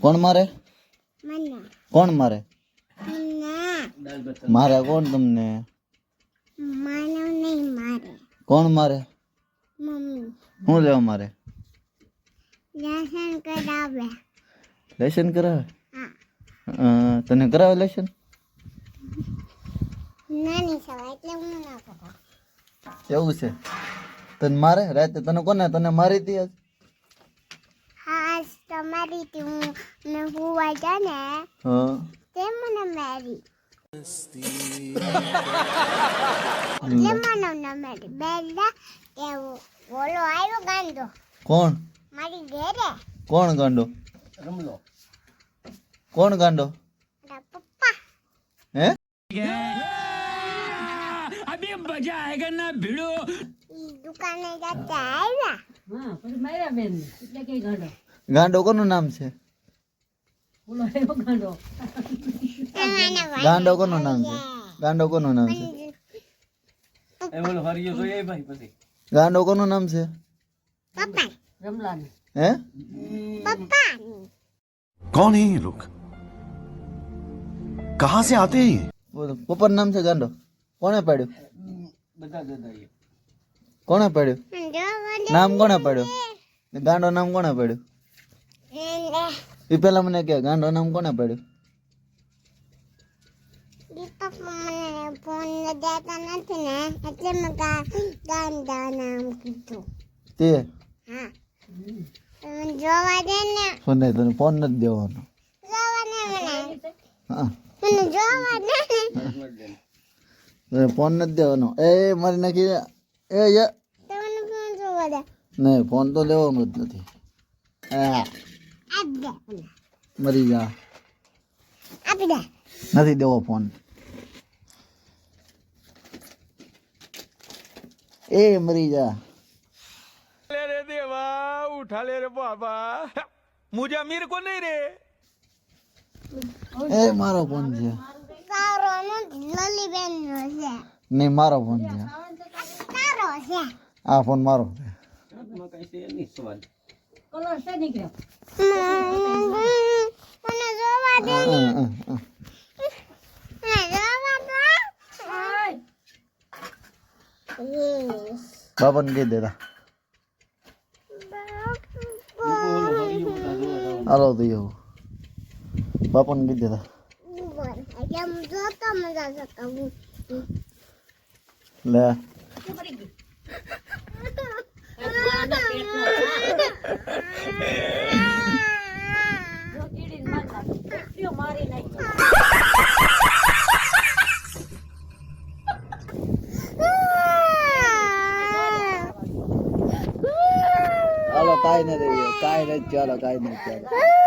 કોણ મારે? મને કોણ મારે? મને મારે કોણ તમને? માનવ નહીં મારે કોણ મારે? મમ્મી હું લેવા મારે? લેસન કરાવે. લેશન કરાવે? હા તને કરાવે લેશન? નાની સવાય એટલે હું ના કરાવ. એવું છે? તને મારે રાતે? તને મારી હતી આજ? હા તમારી થી હું ને હુવા જા ને હા તે મને મારી એટલે મને ન મારી બેલા કે બોલો આવ્યો ગાંડો કોણ? મારી ઘરે કોણ ગાંડો? કોણ ગાંડો? મારા પપ્પા હે? ઈ દુકાને જતા આવ્યા. ગાંડો કોનું નામ છે? ગાંડો કોનું નામ છે? ગાંડો કોનું નામ છે? ગાંડો કોનું નામ છે? પપ્પા હે? પપ્પા कौन है ये लोग कहां से आते हैं ये બોલો પપ્પાનું નામ છે ગાંડો? કોણે પાડ્યું? કોણે પાડ્યું? નામ કોણે પાડ્યું? ગાંડો નામ કોણે પાડ્યું? એ પેલા મને કહે ગાંડો નામ કોણે પાડ્યું? દીપક મને ફોન દેતા નથી ને એટલે મેં ગાંડા નામ કીધું. તે હા તમે જોવા દે ને ફોન નહીં, તને ફોન નથી દેવાનો. જોવા દે મને હા મને જોવા દે તને ફોન નથી દેવાનો. એ મારી નાખી દે. એ યા તમને ફોન જોવા દે નહીં, ફોન તો લેવાનો જ નથી. આપી દે મને. મરી જા. આપી દે નથી દેવો ફોન. એ મરી જા. रे देवा उठा ले रे बाबा मुझे अमीर को नहीं रे એ મારો ફોન છે. તારો નથી લલીબેન નો છે. નહીં, મારો ફોન છે. તારો છે આ ફોન મારો છે. મને જોવા દે હા, હા, હા. મને જોવા દે યસ બાપાને કહી દેતા. હાલો તો એવું બાપાને કહી દેતા. એમ જોતો મજા શકું લે હાલો કાંઈ નથી, કાંઈ નથી. ચાલો કાંઈ નથી. ચાલો